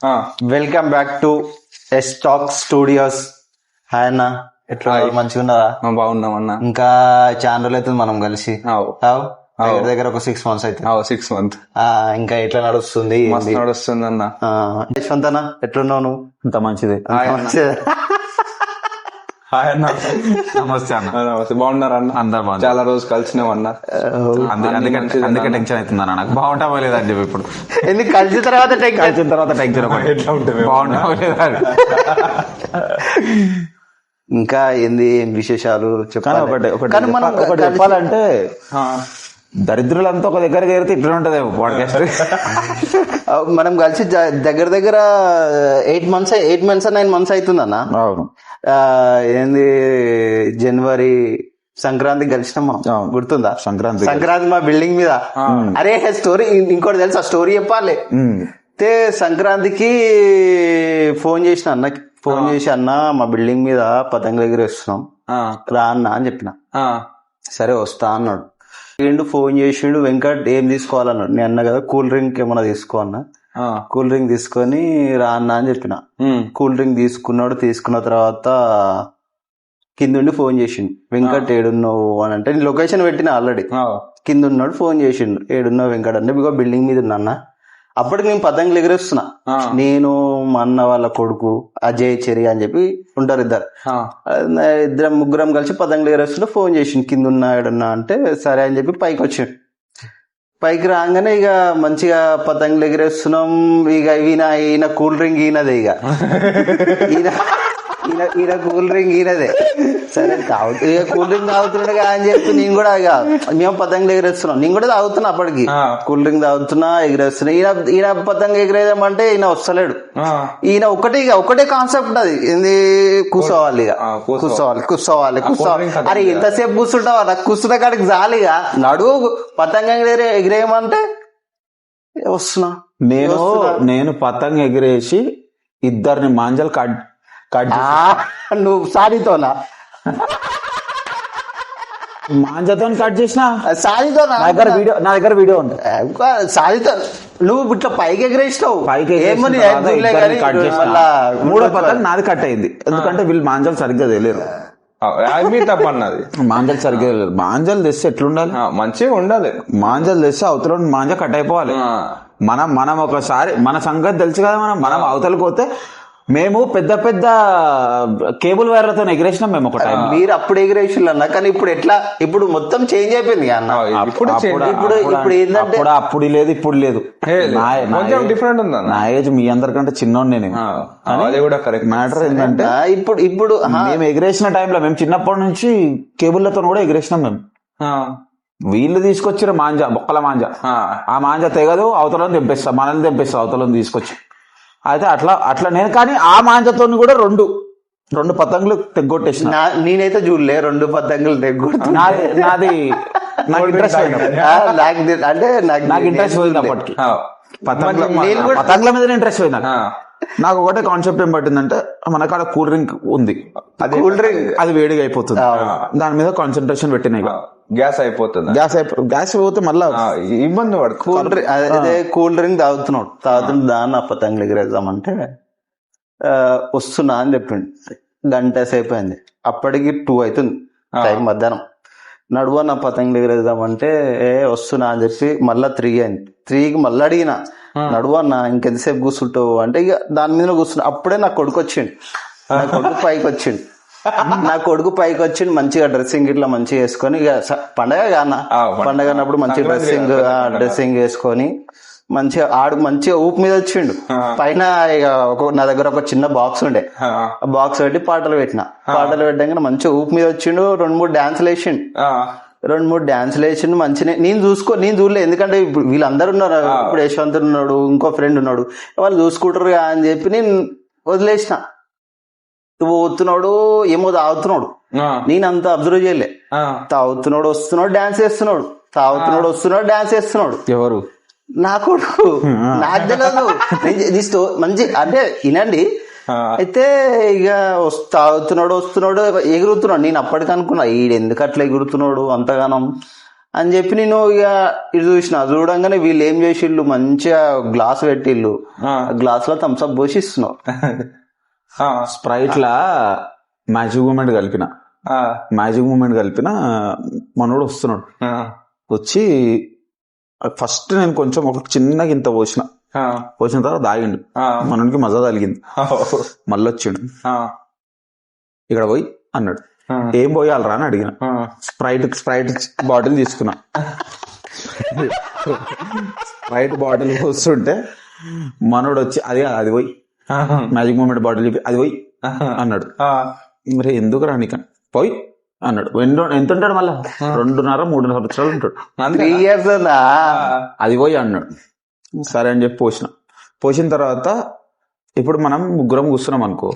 Welcome back to S Talk Studios. Hi అన్న, ఎట్లా మంచిగా ఉన్నారా? బాగున్నాం అన్న. ఇంకా చాలా రోజులు అవుతుంది మనం కలిసి. దగ్గర ఒక 6 months అయితే. 6 months. ఇంకా ఎట్లా నడుస్తుంది? నడుస్తుంది అన్న. యశ్వంత్ అన్న, ఎట్లున్నావు నువ్వు? అంత మంచిది. హాయ్ అన్న. నమస్తే అన్న. నమస్తే. బాగున్నారా అన్న? అందరు బాగున్నారు. చాలా రోజు కలిసినాం అన్న. అందుకే టెన్షన్ అవుతుంది అన్న నాకు. బాగుంటావో లేదా అని చెప్పి ఇప్పుడు ఎందుకు కలిసిన తర్వాత టెన్షన్ ఎట్లా ఉంటుంది? బాగుంటావో లేదా. ఇంకా ఏంది, ఏం విశేషాలు ఒకటి చెప్పాలంటే దరిద్రులంతా ఒక దగ్గర చేరితే ఇట్లా ఉంటది పాడ్కాస్ట్. మనం కలిసి దగ్గర దగ్గర 8 months 9 months అవుతుందన్న. అవును. ఏంది, జనవరి సంక్రాంతికి కలిసినాం మనం, గుర్తుందా? సంక్రాంతి మా బిల్డింగ్ మీద. అరే స్టోరీ ఇంకోటి తెలుసా? స్టోరీ చెప్పాలి. సంక్రాంతికి ఫోన్ చేసిన అన్నకి, ఫోన్ చేసి అన్న మా బిల్డింగ్ మీద పతంగులు ఎగిరేస్తున్నాం రా అన్న అని చెప్పిన. సరే వస్తా అన్నాడు. ఫోన్ చేసిండు, వెంకట్ ఏం తీసుకోవాలన్నాడు. నేను అన్నా కదా కూల్ డ్రింక్ ఏమన్నా తీసుకో అన్న. కూల్ డ్రింక్ తీసుకొని రా అన్న అని చెప్పిన. కూల్ డ్రింక్ తీసుకున్నాడు. తీసుకున్న తర్వాత కిందుండి ఫోన్ చేసిండు, వెంకట్ ఏడున్నావు అని అంటే నేను లొకేషన్ పెట్టిన ఆల్రెడీ. కింద ఉన్నాడు, ఫోన్ చేసిండు, ఏడున్నావు వెంకట్ అంటే బిగో బిల్డింగ్ మీద ఉన్నా అన్న. అప్పటికి నేను పతంగులు ఎగిరేస్తున్నా. నేను, మా అన్న వాళ్ళ కొడుకు అజయ్ చెరి అని చెప్పి ఉంటారు ఇద్దరం ముగ్గురం కలిసి పతంగులు ఎగిరేస్తుంటే ఫోన్ చేసిండు, కింద ఉన్నా ఏడున్నా అంటే సరే అని చెప్పి పైకి వచ్చిండు. పైకి రాగానే ఇక మంచిగా పతంగులు ఎగిరేస్తున్నాం. ఇక ఈయన కూల్ డ్రింక్ ఈయనదే, ఇక ఈయన కూల్ డ్రింక్ ఈయనదే. సరే ఇక కూల్ డ్రింక్ తాగుతున్నాడుగా అని చెప్పి నేను కూడా ఇక మేము పతంగులు ఎగిరేస్తున్నాం. నేను కూడా తాగుతున్నా అప్పటికి. కూల్ డ్రింక్ తాగుతున్నా, ఎగిరేస్తున్నా. ఈయన పతంగ ఎగిరేదామంటే ఈయన వస్తలేడు. ఈయన ఒకటే కాన్సెప్ట్ అది, ఏంది, కూర్చోవాలి ఇక కూర్చోవాలి. అరే ఎంతసేపు కూర్చుంటావా? నాకు కూర్చున్న కాడికి జాలిగా నడువు పతంగ ఎగిరేయమంటే వస్తున్నా. నేను పతంగ ఎగిరేసి ఇద్దరిని మాంజలు కట్ నువ్వు సారీతోనా? మాంజతో కట్ చేసిన సారీతో. నా దగ్గర వీడియో ఉంది. సారీతో నువ్వు ఇట్లా పైకి ఎగిరేసినావు. మూడో పతంగ నాది కట్ అయింది. ఎందుకంటే వీళ్ళు మాంజలు సరిగ్గా తెలియరు. తప్పన్నది. మాంజలు సరిగ్గా తెలియదు. మాంజలు తెస్తే ఎట్లుండాలి? మంచిగా ఉండాలి. మాంజలు తెస్తే అవతల మాంజ కట్ అయిపోవాలి. మనం ఒకసారి మన సంగతి తెలుసు కదా. మనం అవతలకి పోతే మేము పెద్ద పెద్ద కేబుల్ వైర్లతో ఎగిరేసినాం మేము ఒక టైం. మీరు అప్పుడు ఎగిరేసిళ్ళు అన్న, కానీ ఇప్పుడు ఎట్లా? ఇప్పుడు మొత్తం చేంజ్ అయిపోయింది అన్న. ఇప్పుడు ఏంటంటే అప్పుడు లేదు, ఇప్పుడు లేదు. డిఫరెంట్ ఉంది. నా ఏజ్ మీ అందరికంటే చిన్నోడు నేను. మ్యాటర్ ఏంటంటే ఇప్పుడు మేము ఎగిరేసిన టైంలో మేము చిన్నప్పటి నుంచి కేబుల్లతో కూడా ఎగిరేసినాం మేము. వీళ్ళు తీసుకొచ్చిన బొక్కల మాంజ, ఆ మాంజ తెగదు, అవతలను తెంపేస్తా, మనల్ని తెంపేస్తా అవతలను తీసుకొచ్చి. అయితే అట్లా నేను, కానీ ఆ మాంజతో కూడా రెండు పతంగులు తెగ్గొట్టేసిన. నేనైతే చూడలే 2 పతంగులు తెగ్గొట్టు. నాది నాకు ఇంట్రెస్ట్ అంటే నాకు ఇంట్రెస్ట్ పోయింది అప్పటికి. పతంగుల మీద ఇంట్రెస్ట్ పోయింది నాకు. ఒకటే కాన్సెప్ట్ ఏం పట్టిందంటే, మనకాడ కూల్ డ్రింక్ ఉంది, అది వేడిగా అయిపోతుంది, దాని మీద కాన్సన్ట్రేషన్ పెట్టినాయి. గ్యాస్ అయిపోతుంది. గ్యాస్ అయిపోతే మళ్ళా ఇబ్బంది పడు. కూల్ డ్రింక్ తాగుతుంటే దాన్ని పతంగులు ఎగిరేద్దామంటే వస్తున్నా అని చెప్పిండు. గంట సేపు అయింది. అప్పటికి 2 అవుతుంది టైం, మధ్యాహ్నం. నడువ నా పతంగులు ఎగిరేద్దామంటే వస్తున్నా అని చెప్పి మళ్ళా 3 అయింది. 3కి మళ్ళీ అడిగిన, నడువన్నా ఇంకెంతసేపు కూర్చుంటావు అంటే ఇక దాని మీద కూర్చున్నా. అప్పుడే నా కొడుకు వచ్చిండు. నా కొడుకు పైకి వచ్చిండు మంచిగా డ్రెస్సింగ్ ఇట్లా మంచిగా వేసుకొని, ఇక పండగ కానా, పండగ అన్నప్పుడు మంచిగా డ్రెస్సింగ్ వేసుకొని మంచిగా మంచిగా ఊపు మీద వచ్చిండు. పైన ఇక నా దగ్గర ఒక చిన్న బాక్స్ ఉండే, ఆ బాక్స్ పెట్టి పాటలు పెట్టాక మంచిగా ఊపు మీద వచ్చిండు. 2-3 డాన్సులు వేసిండు. 2-3 డాన్సులు వేసిండు మంచిగా. నేను చూడలే, ఎందుకంటే ఇప్పుడు వీళ్ళందరూ ఉన్నారు. ఇప్పుడు యశ్వంత్ ఉన్నాడు, ఇంకో ఫ్రెండ్ ఉన్నాడు, వాళ్ళు చూసుకుంటారు అని చెప్పి నేను వదిలేసిన. పోతున్నాడు ఏమో తాగుతున్నాడు, నేను అంత అబ్జర్వ్ చేయలే. తాగుతున్నాడు, వస్తున్నాడు, డాన్స్ చేస్తున్నాడు, తాగుతున్నాడు, వస్తున్నాడు, డాన్స్ చేస్తున్నాడు. ఎవరు? నా కొడుకు. నాకు తెలియదు. మంచి అంటే వినండి. అయితే ఇక తాగుతున్నాడు, వస్తున్నాడు, ఎగురుతున్నాడు. నేను అప్పటికనుకున్నా ఈడు ఎందుకు అట్లా ఎగురుతున్నాడు అంతగానం అని చెప్పి నేను ఇక ఇటు చూసిన. చూడంగానే వీళ్ళు ఏం చేసిళ్ళు, మంచిగా గ్లాస్ పెట్టిళ్ళు, గ్లాస్ లో థమ్స్అప్ పోసి ఇస్తున్నావు. స్ప్రైట్ లా మ్యాజిక్ మూమెంట్ కలిపిన మనోడు వస్తున్నాడు. వచ్చి ఫస్ట్ నేను కొంచెం ఒక చిన్నగా ఇంత పోసిన తర్వాత దాగిండు. మనకి మజా తగిలింది. మళ్ళీ వచ్చిండు. ఇక్కడ పోయి అన్నాడు, ఏం పోయాలరా అని అడిగిన. స్ప్రైట్ బాటిల్ తీసుకున్నా. స్ప్రైట్ బాటిల్ పోస్తుంటే మనోడు వచ్చి అది పోయి మ్యాజిక్ మూమెంట్ బాటిల్ చెప్పి అది పోయి అన్నాడు. మరి ఎందుకు రానిక పోయి అన్నాడు. ఎంత ఉంటాడు మళ్ళా? 2.5-3 సంవత్సరాలు ఉంటాడు. 3 years అది పోయి అన్నాడు. సరే అని చెప్పి పోసిన తర్వాత ఇప్పుడు మనం ముగ్గురం కూర్చున్నాం అనుకో,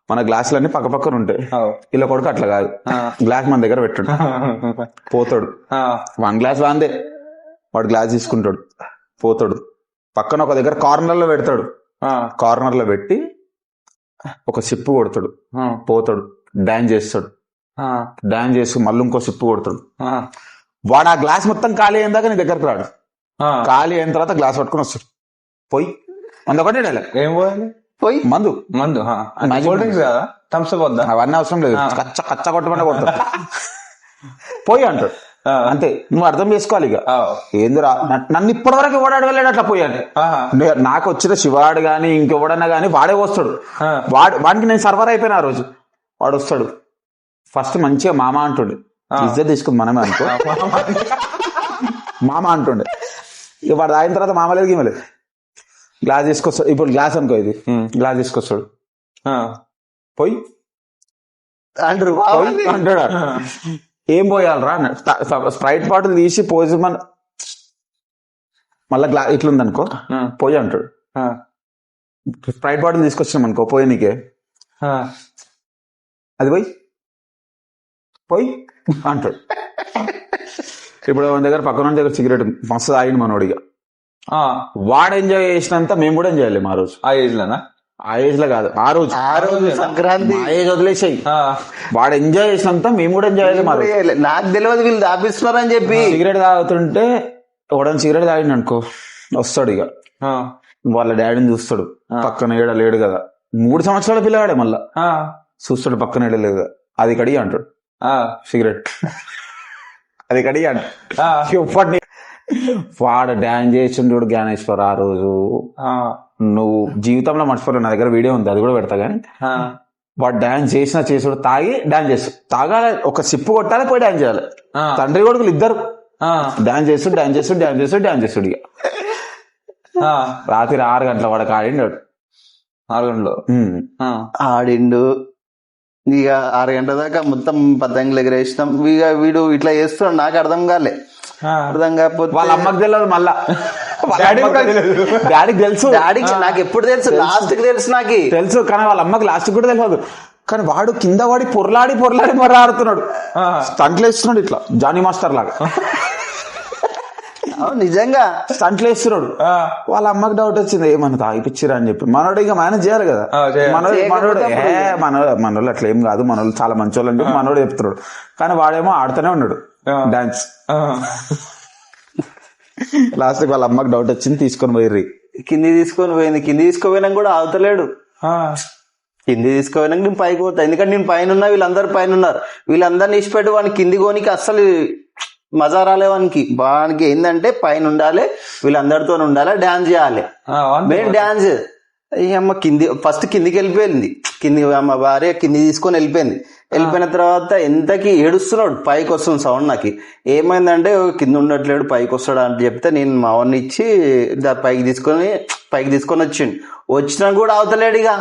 మన గ్లాసులన్నీ పక్క పక్కన ఉంటాయి. ఇలా కొడుకు అట్లా కాదు, గ్లాస్ మన దగ్గర పెట్టాడు, పోతాడు. 1 గ్లాస్ వాందే, వాడు గ్లాస్ తీసుకుంటాడు, పోతాడు. పక్కన ఒక దగ్గర కార్నర్ లో పెడతాడు. కార్నర్ లో పెట్టి ఒక సిప్పు కొడతాడు, పోతాడు. డాన్స్ చేసి మళ్ళీ ఇంకో సిప్పు కొడతాడు. వాడు ఆ గ్లాస్ మొత్తం ఖాళీ అయిన దాకా నీ దగ్గరకు రాడు. ఖాళీ అయిన తర్వాత గ్లాస్ పట్టుకుని వస్తాడు. పోయి అందుకని ఏం పోయాలి? పోయి మందు థమ్స్అప్ వద్దా? అవన్నీ అవసరం లేదు, కచ్చ కొట్టమని కొడతాడు. పోయి అంటాడు. అంతే, నువ్వు అర్థం చేసుకోవాలి. ఇక ఏందిరా నన్ను ఇప్పటివరకు ఎవడాడు వెళ్ళాడు అట్లా పోయాను. నాకు వచ్చిన శివాడు గాని ఇంకెవడన్నా గాని వాడే వస్తాడు. వాడికి నేను సర్వర్ అయిపోయినా. ఆ రోజు వాడు వస్తాడు. ఫస్ట్ మంచిగా మామ అంటుండే, ఇజ్జత్ తీసుకుని మనమే అనుకో, మామ అంటుండే. ఇక వాడు తాగిన తర్వాత మామలేదు గీమలేదు. గ్లాస్ తీసుకొస్తాడు. ఇప్పుడు గ్లాస్ అనుకో, ఇది గ్లాస్ తీసుకొస్తాడు. పోయి అంటాడు. ఏం పోయాలరా అన్నాడు. స్ప్రైట్ బాటిల్ తీసి పోసి మళ్ళా ఇట్లుంది అనుకో, పోయి అంటాడు. స్ప్రైట్ బాటిల్ తీసుకొచ్చినాం అనుకో, పోయి నీకే అది పోయి అంటాడు. ఇప్పుడు మన దగ్గర పక్కన దగ్గర సిగరెట్ మస్తు తాగింది మనోడిగా. వాడు ఎంజాయ్ చేసినంత మేము కూడా ఎంజాయ్ చేయలేము ఆ రోజు. ఆ ఏజ్ లోనా? ఆ ఏజ్ లో కాదు, ఆ రోజు సంక్రాంతి ఏజ్ వదిలేసాయి. వాడు ఎంజాయ్ చేసినంత మేము కూడా ఎంజాయ్ చేయలేము. నాకు తెలియదు వీళ్ళు దాపిస్తున్నారని చెప్పి. సిగరెట్ తాగుతుంటే ఎవడని సిగరెట్ తాగిండు అనుకో, వస్తాడు ఇక వాళ్ళ డాడీని చూస్తాడు. పక్కన ఏడ లేడు కదా, 3 సంవత్సరాల పిల్లవాడే. మళ్ళా చూస్తాడు, పక్కన ఏడ లేదు కదా, అది కడిగి అంటాడు సిగరెట్, అది కడిగి అంటాడు. వాడు డాన్స్ చేసిండు జ్ఞానేశ్వర్ ఆ రోజు. నువ్వు జీవితంలో మర్చిపోలేవు. నా దగ్గర వీడియో ఉంది, అది కూడా పెడతా. కానీ వాడు డాన్స్ చేసుడు, తాగి డాన్స్ చేస్తాడు. తాగాలి, ఒక సిప్పు కొట్టాలి, పోయి డాన్స్ చేయాలి. తండ్రి కొడుకులు ఇద్దరు డాన్స్ చేస్తుడు. ఇక రాత్రి 6 గంటల వాడికి ఆడిండు. 6 గంటలు ఆడిండు. ఇక 6 గంటల దాకా మొత్తం పతంగులు ఎగరేసినాం. ఇక వీడు ఇట్లా చేస్తున్నాడు, నాకు అర్థం కాకపోతే వాళ్ళ అమ్మకి తెలియదు. మళ్ళా డాడీకి తెలుసు, నాకు ఎప్పుడు తెలుసు, లాస్ట్ కి నాకు తెలుసు. కానీ వాళ్ళ అమ్మకి లాస్ట్ కూడా తెలియదు. కానీ వాడు కింద వాడి పొరలాడి మర్ర ఆడుతున్నాడు, స్టంట్లు వేస్తున్నాడు ఇట్లా జానీ మాస్టర్ లాగా. నిజంగా స్టంట్లు వేస్తున్నాడు. వాళ్ళ అమ్మకి డౌట్ వచ్చింది, ఏమన్నా తాగిపిచ్చిరా అని చెప్పి. మనోడు ఇక మేనేజ్ చేయాలి కదా. మనోళ్ళు అట్లా ఏం కాదు, మనోళ్ళు చాలా మంచోళ్ళు అని చెప్పి మనోడు చెప్తున్నాడు. కానీ వాడేమో ఆడుతూనే ఉన్నాడు డాన్స్. లాస్ట్ వాళ్ళ అమ్మకి డౌట్ వచ్చింది, తీసుకొని పోయి కింది తీసుకుపోయినా కూడా ఆగుతలేడు. కింది తీసుకుపోయినాక నేను పైకి పోతా, ఎందుకంటే నేను పైన ఉన్నా, వీళ్ళందరూ పైన ఉన్నారు. వీళ్ళందరినీ ఇచ్చిపెట్టి వాడిని కింది కోనికి అస్సలు మజా రాలే. వానికి ఏంటంటే పైన ఉండాలి, వీళ్ళందరితో ఉండాలి, డాన్స్ చేయాలి. Main dance. అమ్మ ఫస్ట్ కిందికి వెళ్ళిపోయింది. మా భార్య కింది తీసుకొని వెళ్ళిపోయిన తర్వాత ఎంతకి ఏడుస్తున్నాడు. పైకి వస్తుంది సౌండ్. నాకు ఏమైందంటే కింద ఉండట్లేడు, పైకి వస్తాడు అని చెప్తే నేను మా వాడిని ఇచ్చి పైకి తీసుకొని వచ్చినా కూడా అవతలేడు. ఇక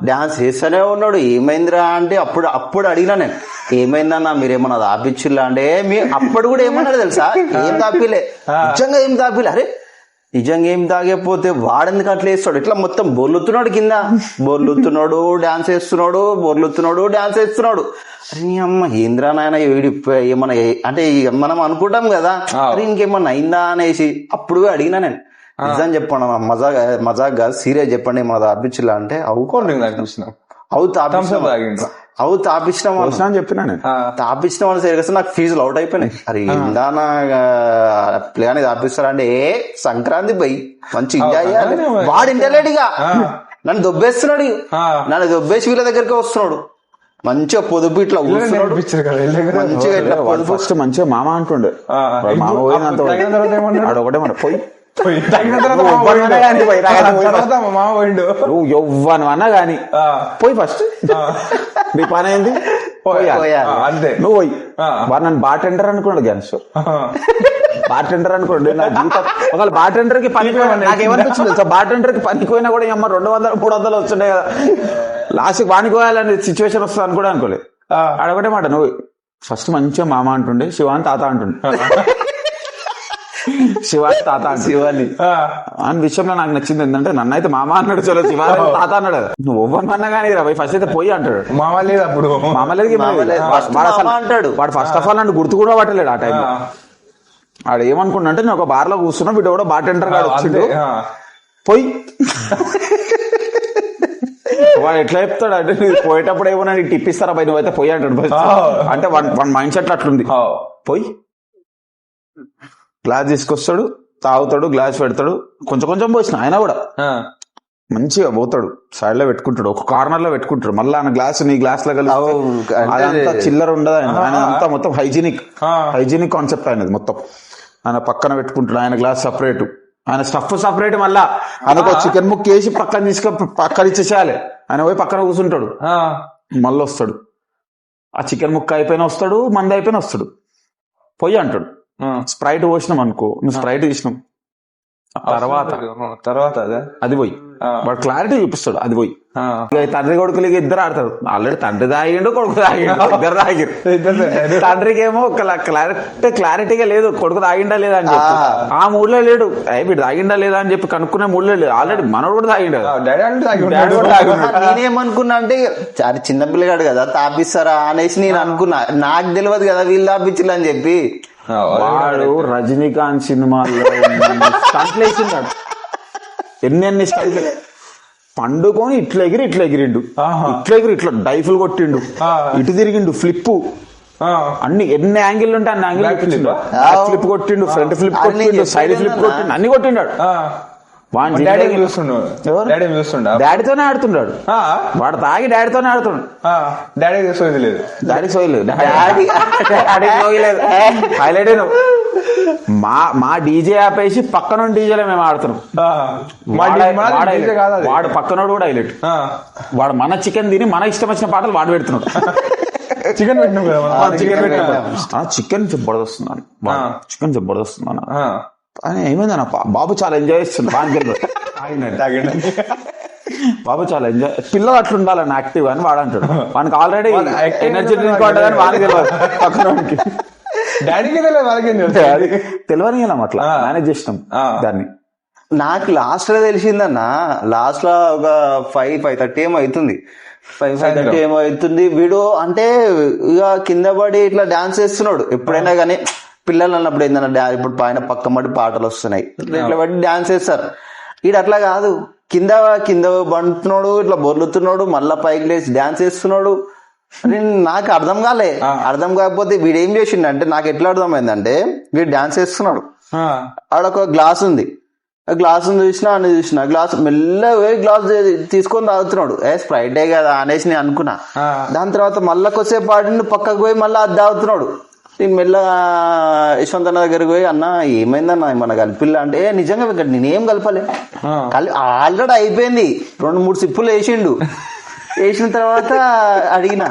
డాన్స్ చేస్తూనే ఉన్నాడు. ఏమైందిరా అంటే అప్పుడు అడిగినా నేను, ఏమైందన్నా మీరేమన్నా దాపిచ్చిల్లా అంటే, అప్పుడు కూడా ఏమన్నాడు తెలుసా, ఏం దాపిలే, నిజంగా ఏం దాపిలే. అరే నిజంగా ఏం తాగకపోతే వాడెందుకు అట్లా వేస్తాడు, ఇట్లా మొత్తం బొర్లుతున్నాడు, కింద బొర్లుతున్నాడు, డాన్స్ వేస్తున్నాడు. అరే అమ్మ ఏంద్రా నాయన, ఏమన్నా అంటే మనం అనుకుంటాం కదా, అరే ఇంకేమన్నా అయిందా అనేసి అప్పుడు అడిగినా నేను. నిజం చెప్పండి, మజాక్ కాదు, సీరియస్ చెప్పండి, ఏమన్నా తాపించిల్లా అంటే, అవుకోండి అవు తాపించినాం అని చెప్పినా నేను. తాపించిన వాళ్ళు సరిగ్గా నాకు ఫీజులు అవుట్ అయిపోయినాయి. అరే ఇందానా ప్లేని తాపిస్తారంటే సంక్రాంతి పోయి మంచి ఎంజాయ్ చేయాలి. వాడు ఇంటలేడుగా నన్ను దొబ్బేస్తున్నాడు, నన్ను దొబ్బేసి వీళ్ళ దగ్గరికి వస్తున్నాడు. మంచిగా పొదుపు ఇట్లా కూర్చున్నాడు, మంచిగా ఇట్లా పొదుపు. ఫస్ట్ మంచిగా మామ అంటుండే, మామ పోయినంత ఒకటే మన పోయి నువ్వు ఎవ్వను అన్నా గాని పోయి ఫస్ట్ నీ పని ఏంది నువ్వు పోయి. వాడు నన్ను బార్టెండర్ అనుకున్నాడు జ్ఞానేశ్వర్, బార్టెండర్ అనుకోండి. నా జీవితం ఒకవేళ బార్టెండర్ కి పనికి నాకేమనిపించింది, బార్టెండర్ కి పనికి పోయినా కూడా అమ్మ 200-300 వస్తుండే కదా, లాస్ట్ వానికి పోయాలనే సిచ్యువేషన్ వస్తుంది అని కూడా అనుకోలేదు. అడగటే మాట నువ్వు ఫస్ట్ మంచిగా మామ అంటుండే, శివాని తాత అంటుండే. శివాని తాత శివాని అని విషయంలో నాకు నచ్చింది ఏంటంటే, నన్ను అయితే మామ అన్నాడు, చలో శివాని తాత అన్నాడు. నువ్వు ఒవ్వమన్నా కానీ రాబోయ్ ఫస్ట్ అయితే పోయి అంటాడు. మామ లేదు అప్పుడు, మామ లేదు అంటాడు. వాడు ఫస్ట్ ఆఫ్ ఆల్ నన్ను గుర్తు కూడా పట్టలేడు ఆ టైంలో. ఆడు ఏమనుకున్నా అంటే, నేను ఒక బార్ లో కూర్చున్నా, వీడు కూడా బార్టెండర్ గా వచ్చిండు పోయి. వాడు ఎట్లా చెప్తాడు అంటే, పోయేటప్పుడు ఏమో నీకు టిప్ ఇస్తారా పై, నువ్వైతే పోయి అంటాడు. అంటే వన్ మైండ్ సెట్ అట్లుంది. పోయి గ్లాస్ తీసుకొస్తాడు, తాగుతాడు, గ్లాస్ పెడతాడు, కొంచెం కొంచెం పోసిన ఆయన కూడా మంచిగా పోతాడు, సైడ్ లో పెట్టుకుంటాడు, ఒక కార్నర్ లో పెట్టుకుంటాడు. మళ్ళీ ఆయన గ్లాస్ నీ గ్లాస్ లో కలిసి అదంతా చిల్లర ఉండదు. ఆయన అంతా మొత్తం హైజీనిక్ కాన్సెప్ట్ ఆయనది మొత్తం. ఆయన పక్కన పెట్టుకుంటాడు, ఆయన గ్లాస్ సపరేట్, ఆయన స్టఫ్ సపరేట్. మళ్ళా ఆయనకు చికెన్ ముక్క వేసి పక్కన ఇచ్చేసేయాలి. ఆయన పోయి పక్కన కూర్చుంటాడు, మళ్ళీ వస్తాడు, ఆ చికెన్ ముక్క అయిపోయినా వస్తాడు, మంది అయిపోయినా వస్తాడు, పోయి అంటాడు. స్ప్రైట్ పోసినాం అనుకో, నువ్వు స్ప్రైట్ తీసినాం తర్వాత అది పోయి వాడు క్లారిటీ చూపిస్తాడు. అది పోయి తండ్రి కొడుకులకి ఇద్దరు ఆడతాడు. ఆల్రెడీ తండ్రి తాగిండు, కొడుకు తాగిండు, ఇద్దరు తాగిరు. తండ్రికి ఏమో క్లారిటీగా లేదు, కొడుకు తాగిండా లేదా అని చెప్పి ఆ మూడ్లో లేడు. వీడు తాగిండా లేదా అని చెప్పి కనుక్కునే మూడ్లో లేదు. ఆల్రెడీ మనోడు కూడా తాగిండు. నేనేమనుకున్నా అంటే, అది చిన్నపిల్లగాడు కదా తాపిస్తారా అనేసి నేను అనుకున్నా. నాకు తెలియదు కదా వీళ్ళు తాపించారు అని చెప్పి. వాడు రజనీకాంత్ సినిమాల్లో స్టంట్లు వేసిండాడు, ఎన్ని స్టంట్లు. పండుకొని ఇట్లా ఎగిరిండు, ఇట్లా డైఫుల్ కొట్టిండు, ఇటు తిరిగిండు, ఫ్లిప్, అన్ని ఎన్ని యాంగిల్ ఉంటే అన్ని యాంగిల్ ఫ్లిప్ కొట్టిండు, ఫ్రంట్ ఫ్లిప్ కొట్టిండు, సైడ్ ఫ్లిప్ కొట్టిండు, అన్ని కొట్టిండాడు. డాడీతోనే ఆడుతున్నాడు వాడు, తాగి డాడీతోనే ఆడుతున్నాడు. డాడీకి సోయలేదు, హైలైట్ అయినా మా డీజే ఆపేసి పక్కన డీజేలో మేము ఆడుతున్నాం. వాడు పక్కనోడు కూడా హైలైట్. వాడు మన చికెన్ తిని మన ఇష్టం వచ్చిన పాటలు వాడు పెడుతున్నాడు. చికెన్ పెట్టినాం కదా, చికెన్ జబర్దస్తున్నాను, చికెన్ జబర్దస్తున్నాను అని. ఏమైందన్న బాబు చాలా ఎంజాయ్ చేస్తున్నాడు, బాబు చాలా ఎంజాయ్. పిల్లలు అట్లా ఉండాలని యాక్టివ్ అని వాడు అంటాడు. వానికి ఆల్రెడీ ఎనర్జీ డ్రింక్ ఉంటుందని వానికి తెలియదు, పక్కనోడికి డాడీకి తెలియని అట్లా మేనేజ్ చేసినాం దాన్ని. నాకు లాస్ట్ లో తెలిసిందన్న, లాస్ట్ లో ఒక 5:30 ఏమో అవుతుంది, 5:30 ఏమో అవుతుంది. వీడు అంటే ఇక కింద పడి ఇట్లా డాన్స్ చేస్తున్నాడు. ఎప్పుడైనా కానీ పిల్లలు అన్నప్పుడు ఏంటన్నా, ఇప్పుడు పైన పక్క మట్టి పాటలు వస్తున్నాయి, ఇట్లా పడి డాన్స్ చేస్తారు. వీడు అట్లా కాదు, కింద బంటున్నాడు, ఇట్లా బొర్లుతున్నాడు, మళ్ళా పైకి లేచి డాన్స్ చేస్తున్నాడు. నాకు అర్థం కాకపోతే వీడు ఏం చేసిండంటే, నాకు ఎట్లా అర్థమైందంటే, వీడు డాన్స్ చేస్తున్నాడు, ఆడొక గ్లాస్ ఉంది, గ్లాస్ చూసిన గ్లాస్ మెల్లగా గ్లాస్ తీసుకొని తాగుతున్నాడు. స్ప్రైటే కదా అనేసి నేను అనుకున్నా. దాని తర్వాత మళ్ళా కొద్దిసేపు పాడి పక్కకు పోయి మళ్ళీ అది తాగుతున్నాడు. నేను మెల్లగా యశ్వంత్ అన్న దగ్గరికి పోయి, అన్న ఏమైందన్న మన కలిపిల్ల అంటే, నిజంగా నేనేం కలపలే, ఆల్రెడీ అయిపోయింది, 2-3 సిప్పులు వేసిన తర్వాత అడిగిన